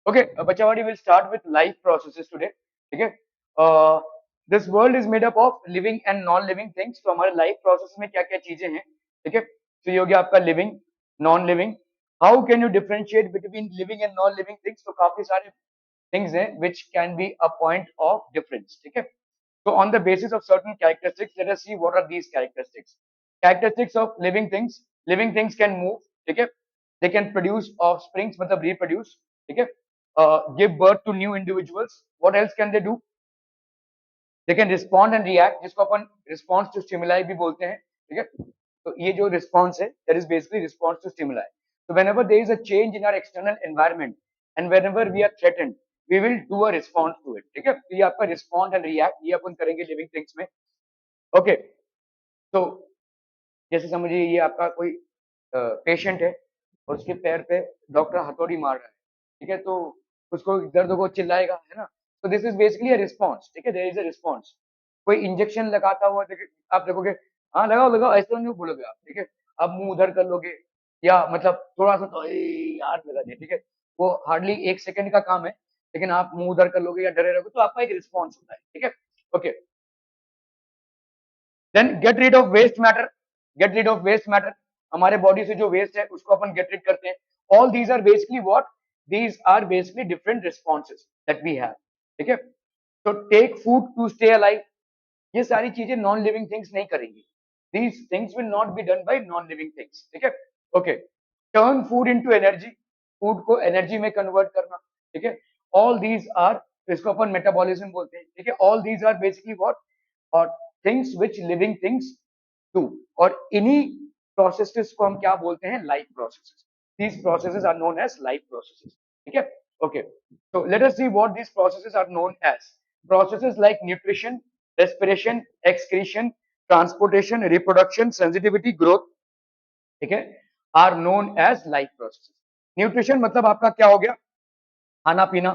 Okay, Bachawadi will start with life processes today. Okay, this world is made up of living and non-living things. तो हमारे life process में क्या क्या चीजें हैं? ठीक है, तो ये हो गया आपका living, non-living. How can you differentiate between living and non-living things? तो काफी सारे things हैं which can be a point of difference. ठीक है, so on the basis of certain characteristics, let us see what are these characteristics. Characteristics of living things. Living things can move. ठीक है, they can produce offsprings, मतलब reproduce. ठीक है, give birth to new individuals. What else can they do? They can respond and react, जिसको अपन response to stimuli भी बोलते हैं. ठीक है, तो ये जो response है, that is basically response to stimuli. So whenever there is a change in our external environment and whenever we are threatened, we will do a response to it. ठीक है, तो ये आपका respond and react ये अपन करेंगे living things में. Okay, तो जैसे समझिए ये आपका कोई पेशेंट है और उसके पैर पे डॉक्टर हथौड़ी मार रहा है. ठीक है, तो उसको दर्द को चिल्लाएगा, है ना. तो this is basically a response. ठीक है, देयर इज अ रिस्पॉन्स. कोई इंजेक्शन लगाता हुआ आप देखोगे, हाँ लगाओ लगाओ ऐसे नहीं बोलोगे आप. ठीक है, आप मुंह उधर कर लोगे या मतलब थोड़ा सा तो यार लगा दे. ठीक है, वो हार्डली 1 सेकंड का काम है, लेकिन आप मुंह उधर कर लोगे या डरे रहोगे तो आपका एक रिस्पॉन्स होता है. ठीक है, okay. Then get rid of waste matter. Get rid of waste matter, हमारे बॉडी से जो वेस्ट है उसको अपन गेट रीड करते हैं. All these are basically what, these are basically different responses that we have. ठीक है, तो take food to stay alive, ये सारी चीजें नॉन लिविंग थिंग्स नहीं करेंगी. These things will not be done by non living things. ठीक है, okay. Turn food into energy, food को एनर्जी में कन्वर्ट करना. ठीक है, ऑल दीज आर, इसको अपन मेटाबॉलिज्म बोलते हैं. ठीक है, all these are basically what, और things which living things do. और इन्हीं प्रोसेसेस को हम क्या बोलते हैं, life processes. These processes are known as life processes. ठीक है, okay. So let us see what these processes are known as. Processes like nutrition, respiration, excretion, transportation, reproduction, sensitivity, growth, ठीक है, are known as life process. Nutrition मतलब आपका क्या हो गया, खाना पीना.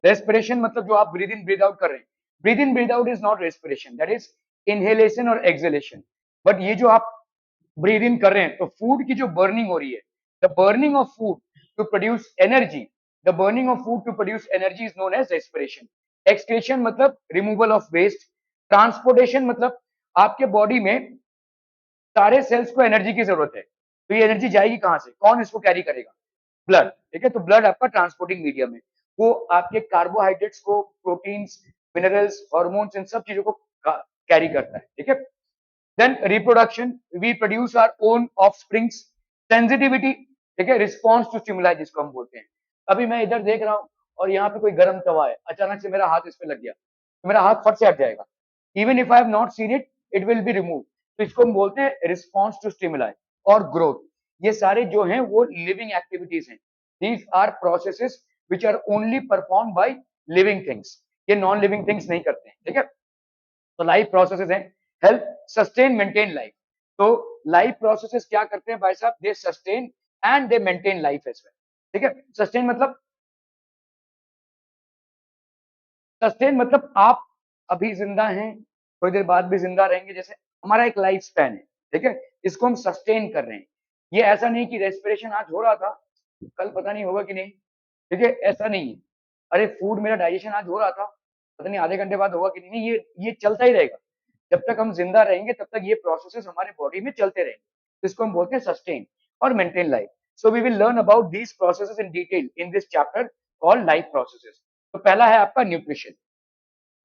रेस्पिरेशन मतलब जो आप ब्रीद इन ब्रीद आउट कर रहे हैं. Breathe in breathe out is not respiration, that is inhalation और एक्सहेलेशन. बट ये जो आप ब्रीद इन कर रहे हैं तो फूड की जो बर्निंग हो रही है, the burning of food to produce energy, the burning of food to produce energy is known as respiration. Excretion मतलब रिमूवल ऑफ वेस्ट. ट्रांसपोर्टेशन मतलब आपके बॉडी में सारे सेल्स को एनर्जी की जरूरत है, तो ये एनर्जी जाएगी कहां से, कौन इसको कैरी करेगा, ब्लड. ठीक है, तो ब्लड आपका ट्रांसपोर्टिंग मीडियम है, वो आपके कार्बोहाइड्रेट्स को, प्रोटीन्स, मिनरल्स, हॉर्मोन्स, इन सब चीजों को कैरी करता है. ठीक है, then reproduction, we produce our own offsprings. Sensitivity, ठीक है, रिस्पॉन्स टू स्टिमुलाई जिसको हम बोलते हैं. अभी मैं इधर देख रहा हूं और यहाँ पे कोई गर्म तवा है, अचानक से मेरा हाथ इस पे लग गया तो मेरा हाथ फट से हट जाएगा. Even if I have not seen it, it will be remove. तो इसको हम बोलते हैं रिस्पॉन्स टू स्टिमुलाई और ग्रोथ. ये सारे जो हैं वो लिविंग एक्टिविटीज हैं. These are processes which are only perform by living things, ये नॉन लिविंग थिंग्स नहीं करते हैं. ठीक है, तो लाइफ प्रोसेसेस हैं. Help, sustain, maintain life. तो लाइफ प्रोसेसेस क्या करते हैं भाई साहब, they sustain and they maintain life as well. ठीक है, सस्टेन मतलब, सस्टेन मतलब आप अभी जिंदा हैं, थोड़ी देर बाद भी जिंदा रहेंगे, जैसे हमारा एक लाइफ स्पैन है. ठीक है, इसको हम सस्टेन कर रहे हैं. ये ऐसा नहीं कि रेस्पिरेशन आज हो रहा था, कल पता नहीं होगा कि नहीं. ठीक है, ऐसा नहीं है. अरे फूड मेरा डाइजेशन आज हो रहा था, पता नहीं आधे घंटे बाद होगा कि नहीं. ये चलता ही रहेगा. जब तक हम जिंदा रहेंगे तब तक ये प्रोसेसेस हमारे बॉडी में चलते रहेंगे. तो इसको हम बोलते हैं सस्टेन और maintain life. So we will learn about these processes in detail in this chapter called life processes. तो पहला है आपका न्यूट्रिशन.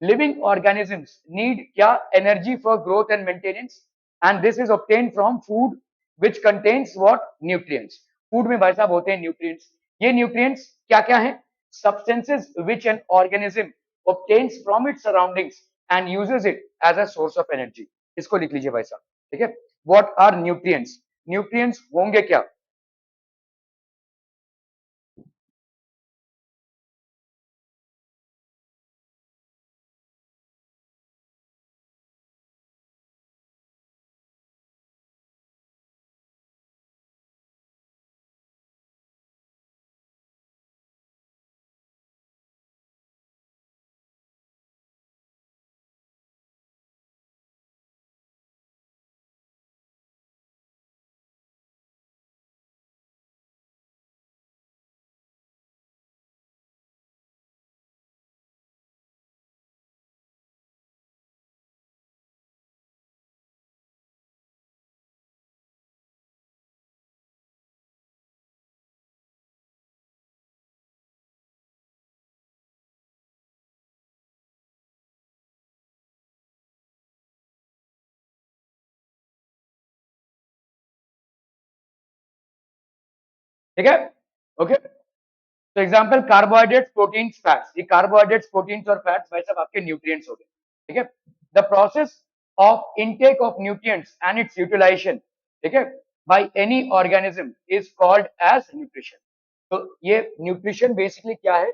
Living organisms need क्या, energy for growth and maintenance, and this is obtained from food which contains what, nutrients. Food में भाई साहब होते हैं nutrients. ये nutrients क्या क्या हैं, substances which an organism obtains from its surroundings and uses it as a source of energy. इसको लिख लीजिए भाई साहब. ठीक है, what are nutrients? Nutrients होंगे क्या, ठीक है, ओके। तो एग्जांपल कार्बोहाइड्रेट्स, प्रोटीन्स, फैट्स, ये कार्बोहाइड्रेट्स, प्रोटीन्स और फैट्स भाई सब आपके न्यूट्रिएंट्स हो गए, ठीक है। The process of intake of nutrients and its utilisation, ठीक है, by any organism is called as nutrition. तो ये न्यूट्रिशन बेसिकली क्या है?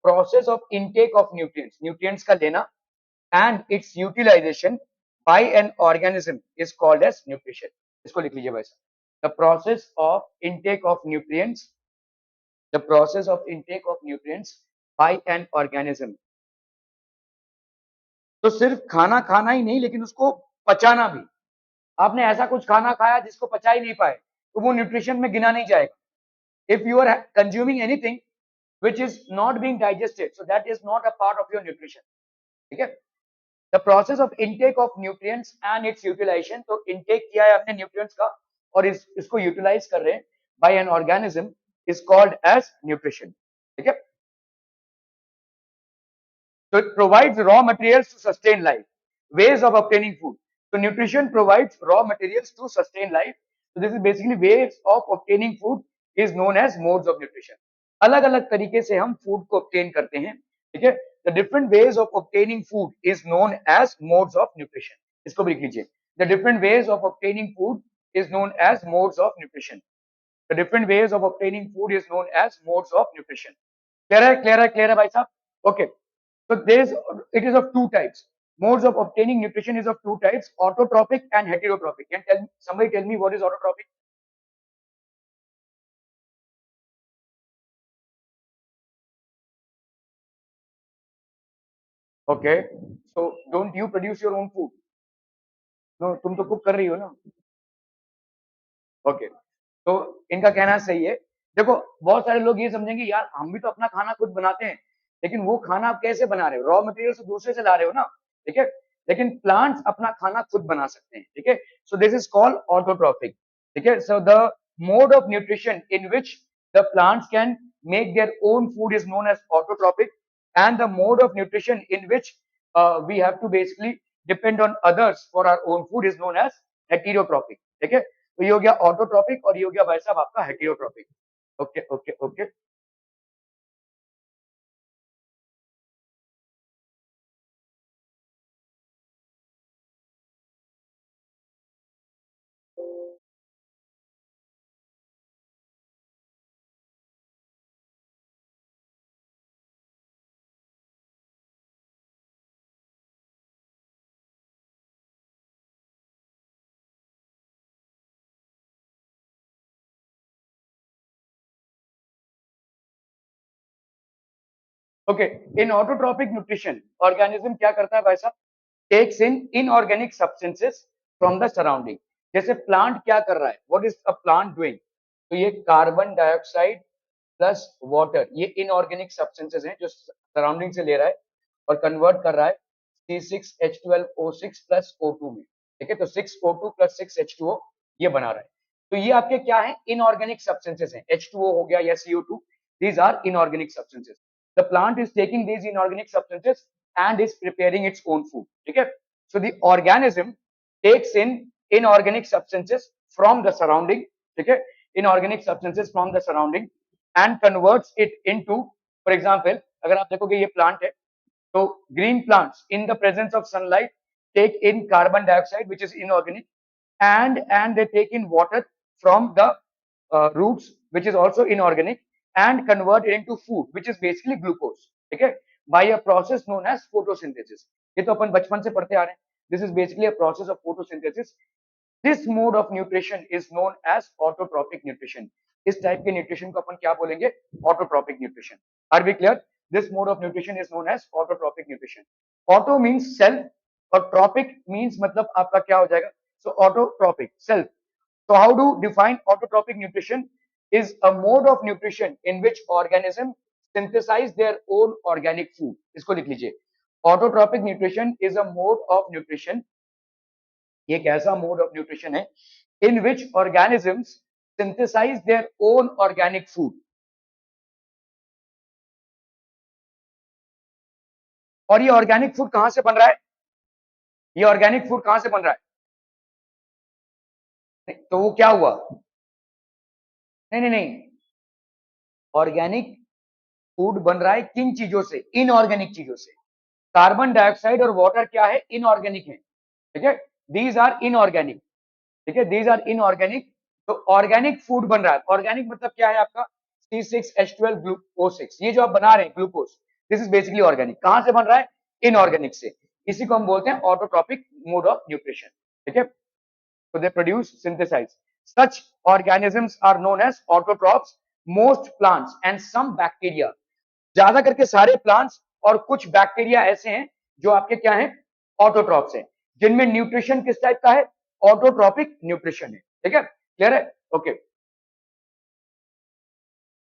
Process of intake of nutrients, nutrients का लेना, and its utilisation by an organism is called as nutrition. इसको लिख लीजिए भाई साहब, the process of intake of nutrients, the process of intake of nutrients by an organism। तो सिर्फ खाना खाना ही नहीं, लेकिन उसको पचाना भी। आपने ऐसा कुछ खाना खाया जिसको पचा ही नहीं पाए, तो वो न्यूट्रिशन में गिना नहीं जाएगा। If you are consuming anything which is not being digested, so that is not a part of your nutrition, ठीक है। the process of intake of nutrients and its utilization, तो intake किया है आपने nutrients का और इसको utilize कर रहे हैं by an organism is called as nutrition, ठीक है। So it provides raw materials to sustain life. Ways of obtaining food. So nutrition provides raw materials to sustain life. So this is basically ways of obtaining food is known as modes of nutrition. अलग अलग तरीके से हम food को obtain करते हैं, ठीक है। The different ways of obtaining food is known as modes of nutrition. इसको भी लिख लीजिए। The different ways of obtaining food is known as modes of nutrition. The different ways of obtaining food is known as modes of nutrition. Clear है, clear है, clear है भाई साहब? Okay. So it is of two types. Modes of obtaining nutrition is of two types: autotrophic and heterotrophic. Can somebody tell me what is autotrophic? Okay. So don't you produce your own food? No, तुम तो cook कर रही हो ना? Okay, तो इनका कहना सही है। देखो, बहुत सारे लोग ये समझेंगे यार हम भी तो अपना खाना खुद बनाते हैं, लेकिन वो खाना आप कैसे बना रहे हो? रॉ मटेरियल तो दूसरे से ला रहे हो ना, ठीक है। लेकिन प्लांट्स अपना खाना खुद बना सकते हैं, ठीक है। So this is called autotrophic, ठीक है। So the mode of nutrition in which the plants can make their own food is known as autotrophic, and the mode of nutrition in which we have to basically depend on others for our own food is known as heterotrophic, ठीक है। तो ये हो गया autotrophic और ये हो गया भाई साहब आपका heterotrophic. Okay okay okay. Okay, in autotrophic nutrition organism क्या करता है भाई साहब? Takes in inorganic substances from the surrounding. जैसे प्लांट क्या कर रहा है, what is a plant doing? तो ये कार्बन डाइऑक्साइड प्लस वाटर, ये इनऑर्गेनिक सब्सटेंसेस हैं जो सराउंडिंग से ले रहा है और कन्वर्ट कर रहा है C6H12O6 प्लस O2 में, ठीक है। तो 6O2 प्लस 6H2O ये बना रहा है। तो ये आपके क्या है? इनऑर्गेनिक सब्सटेंसेस हैं। H2O हो गया या CO2, these are inorganic substances. The plant is taking these inorganic substances and is preparing its own food, ठीक है। So the organism takes in inorganic substances from the surrounding, ठीक है, inorganic substances from the surrounding and converts it into, for example, अगर आप देखोगे ये plant है, तो green plants in the presence of sunlight take in carbon dioxide which is inorganic, and they take in water from the roots which is also inorganic, and convert it into food which is basically glucose, ठीक है, by a process known as photosynthesis। ये तो अपन बचपन से पढ़ते आ रहे हैं। This is basically a process of photosynthesis। This mode of nutrition is known as autotrophic nutrition। इस टाइप के न्यूट्रिशन को अपन क्या बोलेंगे? Autotrophic nutrition. Are we clear? This mode of nutrition is known as autotrophic nutrition. Auto means self और trophic means मतलब आपका क्या हो जाएगा? So autotrophic self. So how to define autotrophic nutrition? Is a mode of nutrition in which organism synthesize their own organic food। इसको लिख लीजिए। Autotrophic nutrition is a mode of nutrition, ये एक ऐसा मोड ऑफ न्यूट्रिशन है in which organisms synthesize their own organic food। और ये organic food कहां से बन रहा है? ये ऑर्गेनिक फूड कहां से बन रहा है? तो वो क्या हुआ? नहीं नहीं नहीं, ऑर्गेनिक फूड बन रहा है किन चीजों से? इनऑर्गेनिक चीजों से। कार्बन डाइऑक्साइड और वाटर क्या है? इनऑर्गेनिक है, ठीक है, दीज आर इनऑर्गेनिक, ठीक है, दीज आर इनऑर्गेनिक। तो ऑर्गेनिक फूड बन रहा है, ऑर्गेनिक मतलब क्या है आपका? C6H12 ग्लूकोज, ये जो आप बना रहे हैं glucose, this is basically organic. कहां से बन रहा है? इनऑर्गेनिक से। इसी को हम बोलते हैं ऑटोट्रॉपिक मोड ऑफ न्यूट्रिशन, ठीक है। So they produce, synthesize. Such organisms are known as autotrophs. Most plants and some bacteria, ज्यादा करके सारे प्लांट्स और कुछ बैक्टीरिया ऐसे हैं जो आपके क्या हैं? ऑटोट्रॉप्स हैं, जिनमें न्यूट्रिशन किस टाइप का है? ऑटोट्रॉपिक न्यूट्रिशन है, ठीक है, क्लियर है? Okay.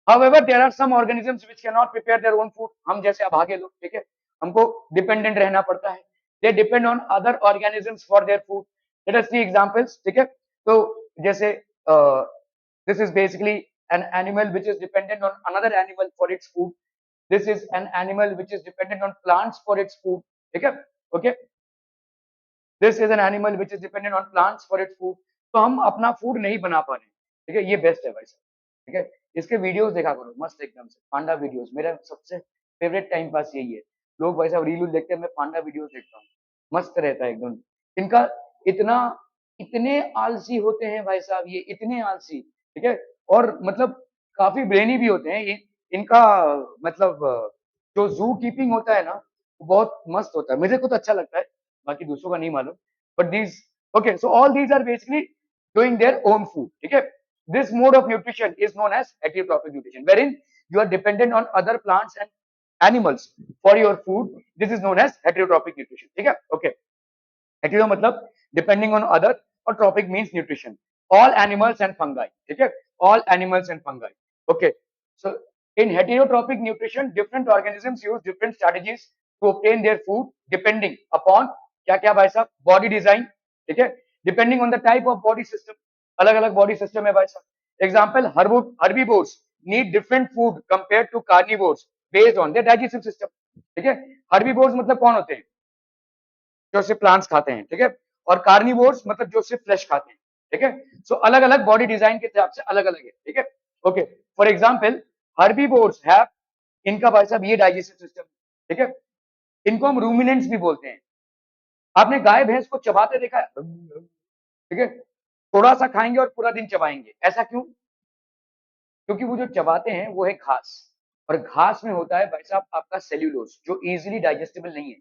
However, there are some organisms which cannot prepare their own food. हम जैसे अभागे लोग, ठीक है, हमको डिपेंडेंट रहना पड़ता है। They depend on other organisms for their food. Let us see examples, ठीक है। तो जैसे this is basically an animal which is dependent on another animal for its food. This is an animal which is dependent on plants for its food, ठीक है, okay. This is an animal which is dependent on plants for its food. तो हम अपना food नहीं बना पा रहे, ठीक है, ये बेस्ट है भाई साहब, ठीक है। इसके वीडियोस देखा करो, मस्त एकदम से पांडा वीडियोस, मेरा सबसे फेवरेट टाइम पास यही है। लोग भाई साहब रील देखते हैं, मैं पांडा वीडियोस देखता हूँ, मस्त रहता है एकदम। इनका इतना, इतने आलसी होते हैं भाई साहब, ये इतने आलसी, ठीक है, और मतलब काफी ब्रेनी भी होते हैं ये। इनका मतलब जो जू कीपिंग होता है ना, वो बहुत मस्त होता है, मुझे को तो अच्छा लगता है, बाकी दूसरों का नहीं मालूम। But these, okay, so all these are basically doing their own food, ठीक है। This mode of nutrition is known as heterotrophic nutrition, wherein you are dependent on other plants and animals for your food. This is known as heterotrophic nutrition, ठीक है, okay। hetero मतलब depending on other, और trophic means nutrition, all animals and fungi, ठीक है, all animals and fungi, okay। So in heterotrophic nutrition, different organisms use different strategies to obtain their food depending upon क्या क्या भाई साहब? Body design, ठीक है, depending on the type of body system, अलग अलग बॉडी सिस्टम है भाई साहब। Example, herbivores need different food compare to carnivores based on their digestive system, ठीक है। हर्बीवोर्स मतलब कौन होते हैं? जो सिर्फ प्लांट्स खाते हैं, ठीक है, और कार्निवोर्स मतलब जो सिर्फ फ्लैश खाते हैं, ठीक है। सो अलग अलग बॉडी डिजाइन के हिसाब से अलग अलग है, ठीक है, okay. For example, herbivores have, इनका भाई साहब ये डाइजेस्टिव सिस्टम, ठीक है, इनको हम रूमिनेंट्स भी बोलते हैं। आपने गाय भैंस को चबाते देखा है? ठीक है, थोड़ा सा खाएंगे और पूरा दिन चबाएंगे, ऐसा क्यों? क्योंकि वो जो चबाते हैं वो है घास, और घास में होता है भाई साहब आपका सेल्यूलोज, जो इजीली डाइजेस्टेबल नहीं है।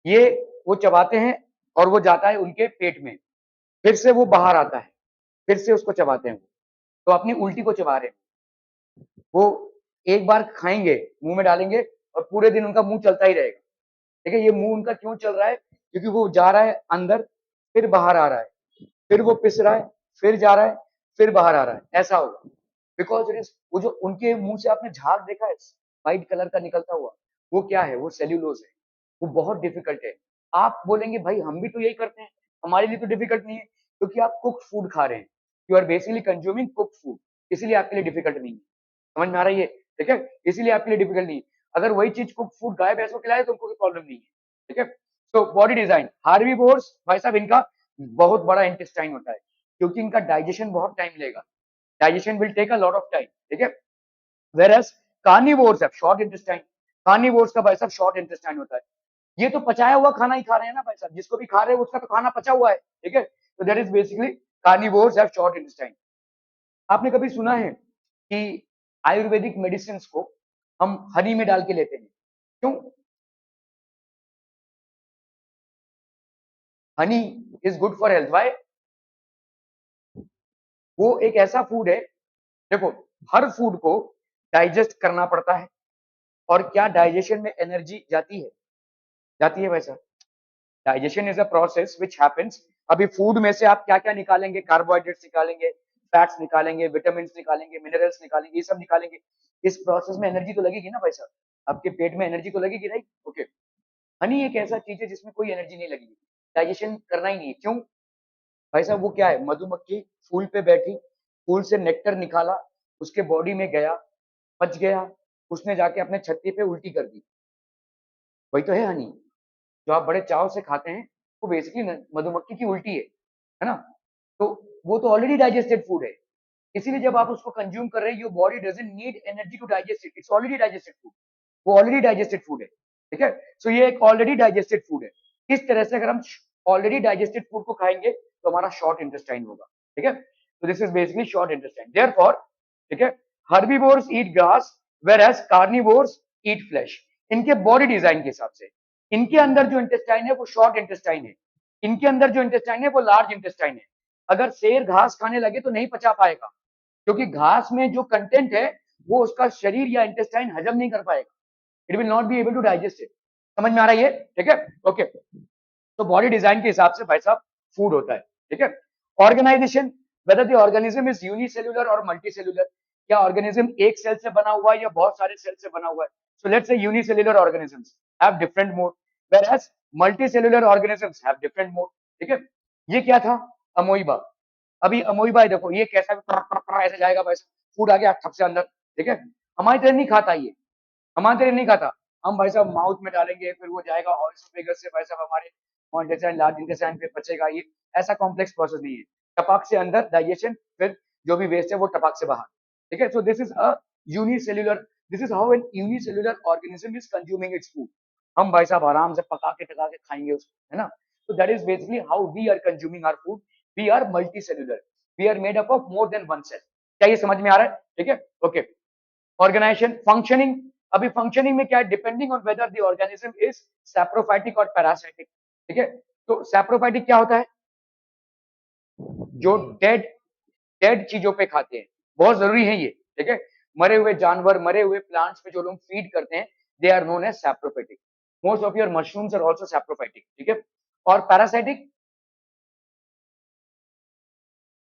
ये वो चबाते हैं और वो जाता है उनके पेट में, फिर से वो बाहर आता है, फिर से उसको चबाते हैं। तो अपनी उल्टी को चबा रहे हैं वो, एक बार खाएंगे, मुंह में डालेंगे और पूरे दिन उनका मुंह चलता ही रहेगा, ठीक है। ये मुंह उनका क्यों चल रहा है? क्योंकि वो जा रहा है अंदर, फिर बाहर आ रहा है, फिर वो पिस रहा है, फिर जा रहा है, फिर बाहर आ रहा है, ऐसा होगा। बिकॉज इट इज, वो जो उनके मुंह से आपने झाग देखा है व्हाइट कलर का निकलता हुआ, वो क्या है? वो सेल्यूलोज है। वो बहुत डिफिकल्ट है। आप बोलेंगे भाई हम भी तो यही करते हैं, हमारे लिए तो डिफिकल्ट नहीं है, क्योंकि आप कुक फूड खा रहे हैं, you are basically consuming cook food, इसीलिए आपके लिए डिफिकल्ट नहीं है। समझ में आ रही है? ठीक है, इसीलिए आपके लिए डिफिकल्ट नहीं है। अगर वही चीज कुक फूड गाय भैंस को खिलाए तो उनको कोई प्रॉब्लम नहीं है, ठीक है। तो बॉडी डिजाइन, हार्बीवोर्स भाई साहब इनका बहुत बड़ा इंटेस्टाइन होता है, क्योंकि इनका डाइजेशन बहुत टाइम लेगा, digestion will take a lot of time, ठीक है। Whereas carnivores have short intestine, carnivores का भाई साहब शॉर्ट इंटेस्टाइन होता है। ये तो पचाया हुआ खाना ही खा रहे हैं ना भाई साहब, जिसको भी खा रहे हैं उसका तो खाना पचा हुआ है, ठीक है। तो that is basically carnivores have short intestine. आपने कभी सुना है कि आयुर्वेदिक मेडिसिन को हम हनी में डाल के लेते हैं? क्यों? Honey is good for health, why? वो एक ऐसा फूड है, देखो, हर फूड को डाइजेस्ट करना पड़ता है, और क्या डाइजेशन में एनर्जी जाती है? जाती है वैसा। Digestion is a process which happens. अभी फूड में से आप क्या क्या निकालेंगे? कार्बोहाइड्रेट्स निकालेंगे, फैट्स निकालेंगे, विटामिन निकालेंगे, मिनरल्स निकालेंगे, ये सब निकालेंगे। इस प्रोसेस में एनर्जी तो लगेगी ना भाई साहब, आपके पेट में एनर्जी तो लगेगी, राइट? ओके। हनी एक ऐसा चीज है जिसमें कोई एनर्जी नहीं लगेगी, डाइजेशन करना ही नहीं है। क्यों भाई साहब? वो क्या है? मधुमक्खी फूल पे बैठी, फूल से नेक्टर निकाला, उसके बॉडी में गया, पच गया, उसने जाके अपने छत्ती पे उल्टी कर दी, वही तो है हनी। जो आप बड़े चाव से खाते हैं, वो बेसिकली मधुमक्खी की उल्टी है ना? तो वो तो ऑलरेडी डाइजेस्टेड फूड है, इसीलिए जब आप उसको कंज्यूम कर रहे हैं, your body doesn't need energy to digest it, it's already digested food, वो ऑलरेडी डाइजेस्टेड फूड है, ठीक है। सो ये एक ऑलरेडी डाइजेस्टेड फूड है। इस तरह से अगर हम ऑलरेडी डाइजेस्टेड फूड को खाएंगे तो हमारा शॉर्ट इंटेस्टाइन होगा, ठीक है। तो this is basically short intestine, therefore, ठीक है, herbivores eat grass whereas carnivores eat flesh. इनके बॉडी डिजाइन के हिसाब से इनके अंदर जो इंटेस्टाइन है वो शॉर्ट इंटेस्टाइन है, इनके अंदर जो इंटेस्टाइन है वो लार्ज इंटेस्टाइन है। अगर शेर घास खाने लगे तो नहीं पचा पाएगा, क्योंकि घास में जो कंटेंट है वो उसका शरीर या इंटेस्टाइन हजम नहीं कर पाएगा, it will not be able to digest it. समझ में आ रहा है ये, ठीक है, ओके। तो बॉडी डिजाइन के हिसाब से भाई साहब फूड होता है, ठीक है। Organisation, whether the organism is unicellular और मल्टीसेल्युलर, क्या ऑर्गेनिज्म एक सेल से बना हुआ है या बहुत सारे सेल से बना हुआ है। So let's say unicellular organisms have different mode, whereas multicellular organisms have different mode, ठीक है। ये क्या था, अमोइबा। अभी अमोइबा देखो ये कैसा भी ऐसे जाएगा, वैसे फूड आ गया थप से अंदर, ठीक है। हमारी तरह नहीं खाता ये, हमारी तरह नहीं खाता, हम भाई साहब माउथ में डालेंगे फिर वो जाएगा और से भाई साहब हमारे इंटेस्टाइन लार्ज इंटेस्टाइन पे बचेगा, ये ऐसा कॉम्प्लेक्स प्रोसेस नहीं है। टपक से अंदर डाइजेशन, फिर जो भी वेस्ट है वो टपक से बाहर, ठीक है। So this is a unicellular, this is how an unicellular organism is consuming its food. हम भाई साहब आराम से पका के टका के खाएंगे उसको, है ना। so that is basically how we are consuming our food, we are multicellular, we are made up of more than one cell। क्या ये समझ में आ रहा है, ठीक है, ओके। ऑर्गेनाइजेशन, फंक्शनिंग, अभी फंक्शनिंग में क्या है, depending on whether the organism is saprophytic और पैरासाइटिक, ठीक है। तो सैप्रोफाइटिक क्या होता है, जो डेड डेड चीजों पे खाते हैं, बहुत जरूरी है ये, ठीक है। मरे हुए जानवर, मरे हुए प्लांट्स पे जो लोग फीड करते हैं, they are known as saprophytic. Most of your mushrooms are also saprophytic, ठीक है। और पैरासाइटिक,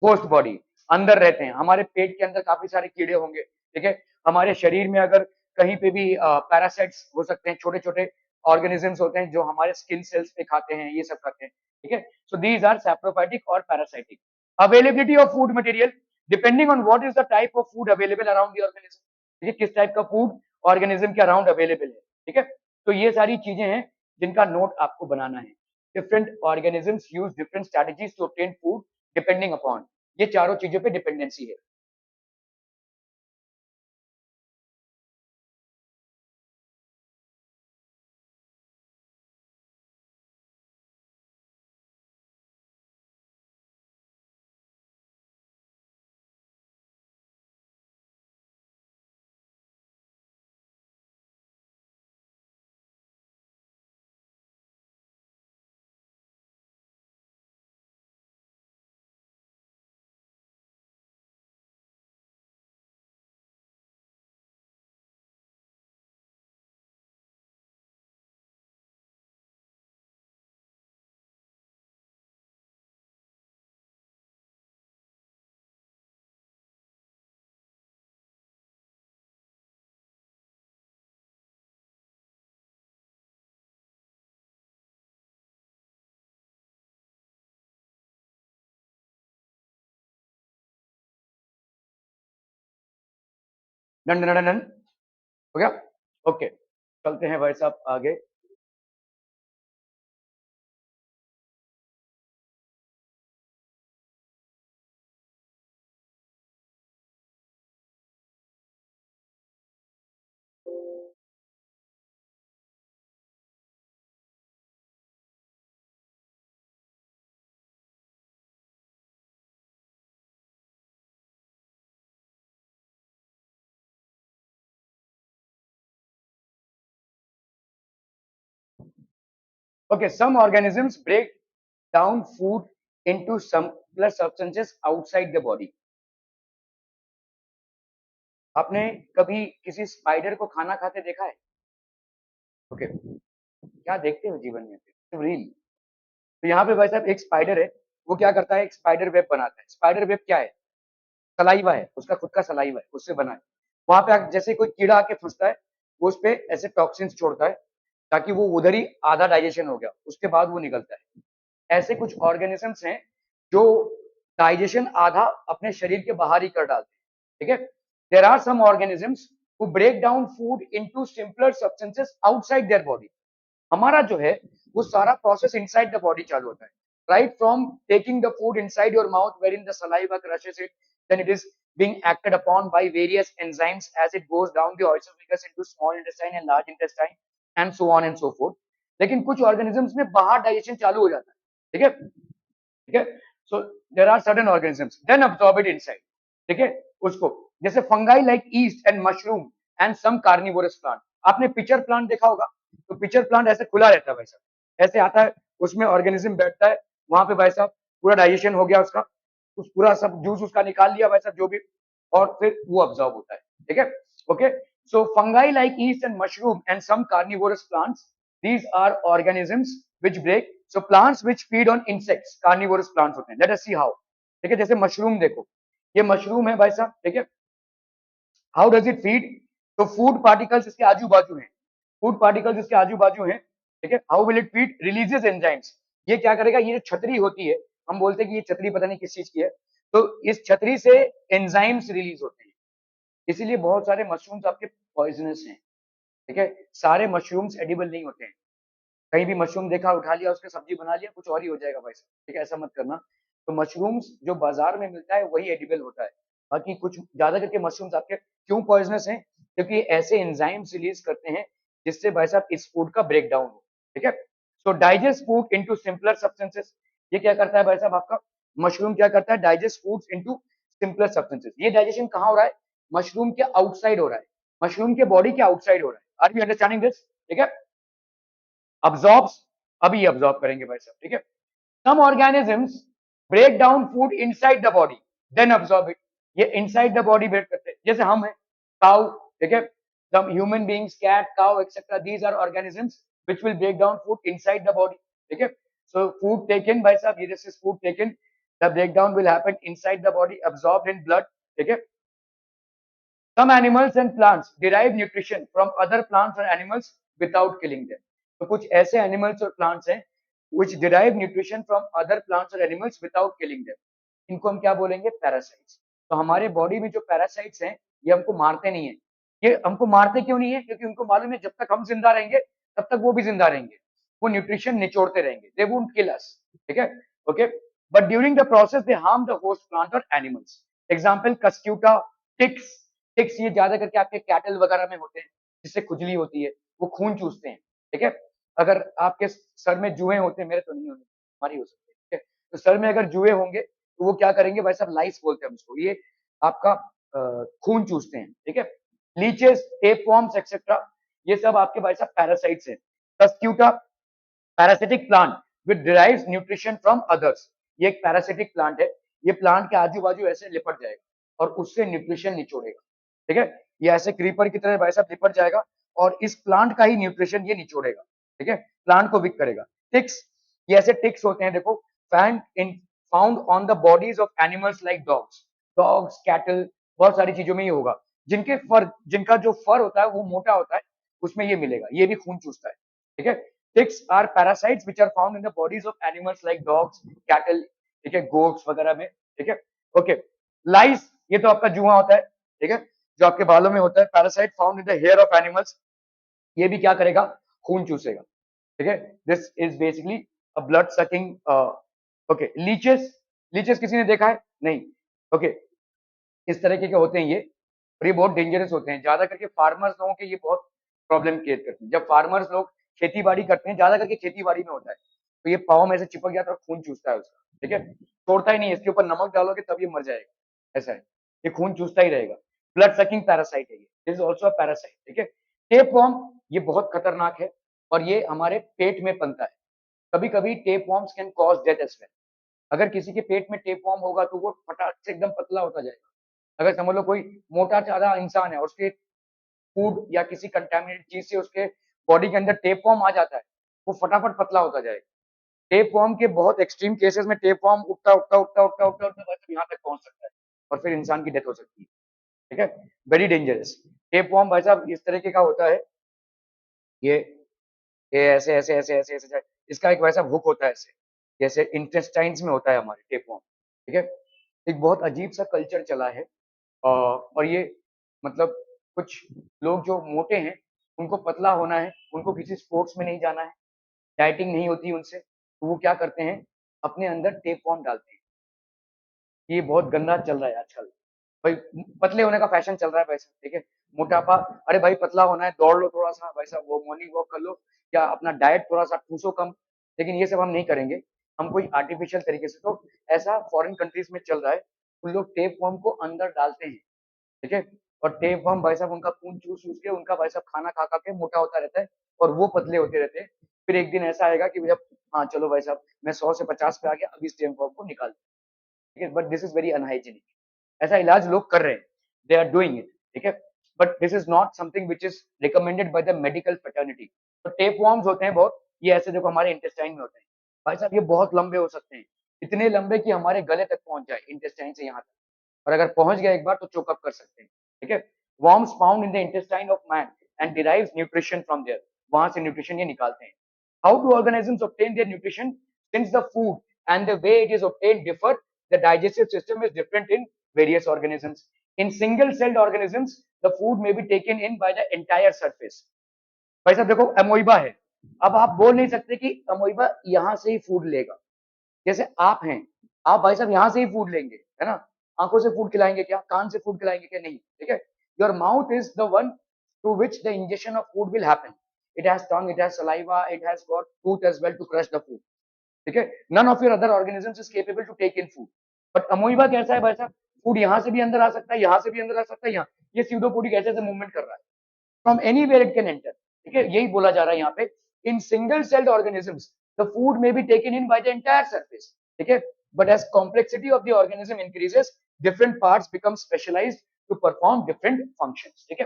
होस्ट बॉडी, अंदर रहते हैं, हमारे पेट के अंदर काफी सारे कीड़े होंगे, ठीक है। हमारे शरीर में अगर कहीं पे भी पैरासाइट्स हो सकते हैं, छोटे छोटे ऑर्गेनिजम्स होते हैं जो हमारे स्किन सेल्स पे खाते हैं, ये सब करते हैं, ठीक है। सो दीज आर सैप्रोफाइटिक और parasitic. Availability of food material, depending on what is the type of food available around the organism, ठीक है, किस टाइप का फूड ऑर्गेनिज्म के अराउंड अवेलेबल है, ठीक है। तो ये सारी चीजें हैं जिनका नोट आपको बनाना है। Different organisms use different strategies to obtain food depending upon, ये चारों चीजों पे डिपेंडेंसी है। डन डन डन डन, हो गया, ओके। चलते हैं भाई साहब आगे। Okay, some organisms break down food into simpler substances outside the body। आपने कभी किसी स्पाइडर को खाना खाते देखा है, ओके, क्या देखते हो जीवन में, रील। तो यहाँ पे भाई साहब एक स्पाइडर है, वो क्या करता है, एक स्पाइडर वेब बनाता है। स्पाइडर वेब क्या है, सलाइवा है, उसका खुद का सलाइवा है, उससे बना है। वहां पे जैसे कोई कीड़ा आके फंसता है, वो उस पे ऐसे टॉक्सिन्स छोड़ता है, ताकि वो उधर ही आधा डाइजेशन हो गया, उसके बाद वो निकलता है। ऐसे कुछ ऑर्गेनिजम्स हैं जो डाइजेशन आधा अपने शरीर के बाहर ही कर डालते हैं, ठीक है। There are some organisms who break down food into simpler substances outside their body. हमारा जो है वो सारा प्रोसेस इनसाइड द बॉडी चालू होता है। right from taking the food inside your mouth wherein the saliva crushes it, then it is being acted upon by various enzymes as it goes down the oesophagus into small intestine and large intestine and so on and so forth. लेकिन कुछ organisms में बाहर digestion चालू हो जाता है, ठीक है, ठीक है. So there are certain organisms then absorb it inside, ठीक है, उसको जैसे fungi like yeast and mushroom and some carnivorous plant. आपने पिचर प्लांट देखा होगा, तो पिचर प्लांट ऐसे खुला रहता है भाई साहब, ऐसे आता है, उसमें ऑर्गेनिज्म बैठता है, वहां पे भाई साहब पूरा डाइजेशन हो गया उसका, उस पूरा सब जूस उसका निकाल लिया भाई साहब जो भी, और फिर वो अब्सॉर्ब होता है, ठीक है. Okay, so fungi like yeast and mushroom and some carnivorous plants, these are organisms which break, so plants which feed on insects carnivorous plants होते हैं. Let us see how. ठीक है, जैसे मशरूम देखो, ये मशरूम है भाई साहब, ठीक है. How does it feed? तो फूड पार्टिकल्स इसके आजू बाजू हैं, फूड पार्टिकल्स इसके आजू बाजू हैं, ठीक है. How will it feed? Releases enzymes. ये क्या करेगा, ये जो छतरी होती है, हम बोलते हैं कि ये छतरी पता नहीं किस चीज की है, तो इस छतरी से एंजाइम्स रिलीज होते हैं, इसीलिए बहुत सारे मशरूम्स आपके पॉइजनस हैं, ठीक है. सारे मशरूम्स एडिबल नहीं होते हैं, कहीं भी मशरूम देखा उठा लिया उसका सब्जी बना लिया कुछ और ही हो जाएगा भाई साहब, ठीक है, ऐसा मत करना. तो मशरूम्स जो बाजार में मिलता है वही एडिबल होता है, बाकी कुछ ज्यादा करके मशरूम्स आपके क्यों पॉइजनस हैं, क्योंकि ऐसे एंजाइम्स रिलीज करते हैं जिससे भाई साहब इस फूड का ब्रेक डाउन हो, ठीक है. So digest food into simpler substances. ये क्या करता है भाई साहब आपका मशरूम, क्या करता है, digest foods into simpler substances. ये डाइजेशन कहाँ हो रहा है, मशरूम के आउटसाइड हो रहा है, मशरूम के बॉडी के आउटसाइड हो रहा है. Are you understanding this? ठीक है. अब्सॉर्ब्स, अभी अब्सॉर्ब करेंगे भाई साहब, ठीक है. Some organisms break down food inside the body then absorb it. ये इनसाइड द बॉडी ब्रेक करते हैं, जैसे हम है, काउ, ठीक है, some human beings, cat, cow, etc. These are organisms which will break down food inside the body, ठीक है. So food taken by some, this is food taken, the breakdown will happen inside the body, absorbed in blood, ठीक है. Some animals and plants derive nutrition from other plants or animals without killing them. तो कुछ ऐसे animals और plants हैं which derive nutrition from other plants or animals without killing them. इनको हम क्या बोलेंगे, पैरासाइट्स. तो हमारे बॉडी में जो पैरासाइट्स हैं ये हमको मारते नहीं है. ये हमको मारते क्यों नहीं है, क्योंकि उनको मालूम है जब तक हम जिंदा रहेंगे तब तक वो भी जिंदा रहेंगे, वो न्यूट्रिशन निचोड़ते रहेंगे, दे वोंट किल अस, ठीक है. Okay, but during the process they harm the host plant और animals. Example cuscuta, ticks. Ticks ये ज्यादा करके आपके कैटल वगैरह में होते हैं, जिससे खुजली होती है, वो खून चूसते हैं, ठीक है. अगर आपके सर में जुएं होते हैं, मेरे तो नहीं होंगे, हमारी हो सकती है, ठीक है. तो सर में अगर जुए होंगे तो वो क्या करेंगे भाई साहब, लाइस बोलते हैं उसको, ये आपका खून चूसते हैं, ठीक है. लीचेस, टेपवर्म्स एक्सेट्रा, ये सब आपके भाई साहब पैरासाइट्स हैं. Cuscuta parasitic plant which derives nutrition from others. ये एक पैरासिटिक प्लांट है, ये प्लांट के आजू बाजू ऐसे लिपट जाएगा और उससे न्यूट्रिशन निचोड़ेगा, ठीक है. ये ऐसे क्रीपर की तरह भाई साहब लिपट जाएगा और इस प्लांट का ही न्यूट्रिशन ये निचोड़ेगा, ठीक है, प्लांट को विक करेगा. टिक्स, ये ऐसे टिक्स होते हैं देखो, found on the bodies of animals like dogs, dogs, cattle, बहुत सारी चीजों में ये होगा. जिनका जो फर होता है वो मोटा होता है, उसमें ये मिलेगा, ये भी खून चूसता है, ठीक है. Ticks are parasites which are found in the bodies of animals like dogs, cattle, ठीक है, गोट्स वगैरह में, ठीक है. ओके, लाइस, ये तो आपका जुआ होता है, ठीक है, जो आपके बालों में होता है. Parasite found in the hair of animals, ये भी क्या करेगा, खून चूसेगा, ठीक है. This is basically a blood sucking. Okay, leeches, leeches किसी ने देखा है? नहीं. ओके, इस तरीके के होते हैं ये, और ये बहुत डेंजरस होते हैं. ज्यादा करके फार्मर्स लोगों के ये बहुत प्रॉब्लम क्रिएट करते हैं. जब फार्मर्स लोग खेती बाड़ी करते हैं, ज्यादा करके खेती बाड़ी में होता है, तो ये पाँव में से चिपक जाता है और खून चूसता है उसका, ठीक है, छोड़ता ही नहीं है. इसके ऊपर नमक डालोगे तब ये मर जाएगा, ऐसा है, ये खून चूसता ही रहेगा. ब्लड सकिंग पैरासाइट है, ये इज ऑल्सो अ पैरासाइट, ठीक है. टेपवर्म, ये बहुत खतरनाक है और ये हमारे पेट में पनता है. कभी कभी tapeworms can cause death as well. अगर किसी के पेट में टेपवर्म होगा तो वो फटाक से एकदम पतला होता जाएगा. अगर समझ लो कोई मोटा चादा इंसान है और उसके फूड या किसी कंटेमिनेटेड चीज से उसके बॉडी के अंदर टेपवर्म आ जाता है, वो फटाफट पतला होता जाएगा. टेपवर्म के बहुत एक्सट्रीम केसेस में टेपवर्म उठता उठता उठता उठता उठता उठता बस यहाँ तक पहुंच सकता है और फिर इंसान की डेथ हो सकती है, ठीक है. Very dangerous. टेपवर्म भाई साहब इस तरीके का होता है, ये ये ऐसे ऐसे ऐसे ऐसे ऐसे ऐसे- इसका एक वैसा हुक होता है ऐसे, जैसे इंटेस्टाइन्स में होता है हमारे टेपवर्म, ठीक है. एक बहुत अजीब सा कल्चर चला है. और ये मतलब कुछ लोग जो मोटे हैं उनको पतला होना है, उनको किसी स्पोर्ट्स में नहीं जाना है, डाइटिंग नहीं होती उनसे, तो वो क्या करते हैं, अपने अंदर टेप फॉर्म डालते हैं। ये बहुत गंदा चल रहा है आजकल। भाई पतले होने का फैशन चल रहा है भाई साहब, ठीक है। मोटापा, अरे भाई पतला होना है, दौड़ लो थोड़ा सा भाई साहब, वो मॉर्निंग वॉक कर लो, या अपना डाइट थोड़ा सा ठूसो कम। लेकिन ये सब हम नहीं करेंगे, हम कोई आर्टिफिशियल तरीके से। तो ऐसा फॉरेन कंट्रीज में चल रहा है, उन लोग टेप फॉर्म को अंदर डालते हैं, ठीक है। और टेप वर्म भाई साहब उनका खून चूस चूस के उनका भाई साहब खाना खा खा के मोटा होता रहता है, और वो पतले होते रहते हैं। फिर एक दिन ऐसा आएगा कि जब हाँ चलो भाई साहब मैं 100 से 50 पे आ गया, अभी इस टेप वर्म को निकाल, ठीक है। But this is very unhygienic. ऐसा इलाज लोग कर रहे हैं, दे आर डूइंग इट, ठीक है। But this is not something which is recommended by the medical fraternity. तो टेप वॉर्म्स होते हैं बहुत, ये ऐसे देखो हमारे इंटेस्टाइन में होते हैं भाई साहब, ये बहुत लंबे हो सकते हैं, इतने लंबे कि हमारे गले तक पहुंच जाए, इंटेस्टाइन से यहाँ तक। और अगर पहुंच गया एक बार तो चोकअप कर सकते हैं, ठीक है। worms found in the intestine of man and derives nutrition from there, वहां से न्यूट्रिशन ये निकालते हैं। How do organisms obtain their nutrition? Since the food and the way it is obtained differ, the digestive system is different in various organisms. In single celled organisms the food may be taken in by the entire surface. भाई साहब देखो अमोइबा है, अब आप बोल नहीं सकते कि अमोइबा यहां से ही फूड लेगा। जैसे आप हैं, आप भाई साहब यहाँ से ही फूड लेंगे, है ना। आंखों से फूड खिलाएंगे क्या, कान से फूड खिलाएंगे क्या, नहीं, ठीक है। Your mouth is the one through which the injection of food will happen. It has tongue, it has saliva, it has got tooth as well to crush the food, ठीक है। None of your other organisms is capable to take in food. But amoeba कैसा है भाई साहब, food यहाँ से भी अंदर आ सकता है, यहाँ से भी अंदर आ सकता है, यहाँ ये स्यूडोपोडिक ऐसे ऐसे मूवमेंट कर रहा है, from anywhere it can enter, ठीक है। यही बोला जा रहा है यहाँ पे, in single celled organisms the food may be taken in by the entire surface, ठीक है। But as complexity of the organism increases, different parts become specialized to perform different functions, ठीक है।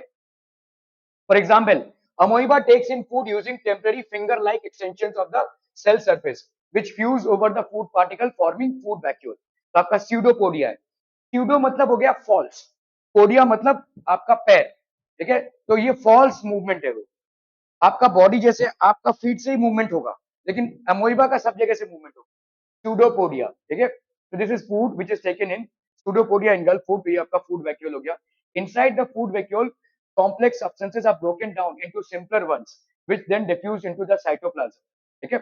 For example, amoeba takes in food using temporary finger-like extensions of the cell surface, which fuse over the food particle, forming food vacuole. तो आपका pseudopodia है। Pseudo मतलब हो गया false, podia मतलब आपका पैर, ठीक है। तो ये false movement है वो, आपका बॉडी जैसे आपका फीट से ही मूवमेंट होगा, लेकिन अमोइबा का सब जगह से मूवमेंट होगा, pseudopodia, ठीक है। तो this is food which is taken in pseudopodia engulf food, तो ये आपका फूड वैक्यूल हो गया। Inside the food vacuole complex substances are broken down into simpler ones which then diffuse into the cytoplasm, ठीक है।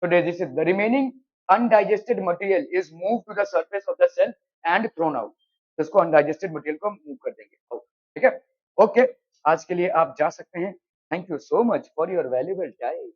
so this is the remaining undigested material is moved to the surface of the cell and thrown out, तो इसको undigested material को move कर देंगे, ठीक है। Okay, आज के लिए आप जा सकते हैं। Thank you so much for your valuable time.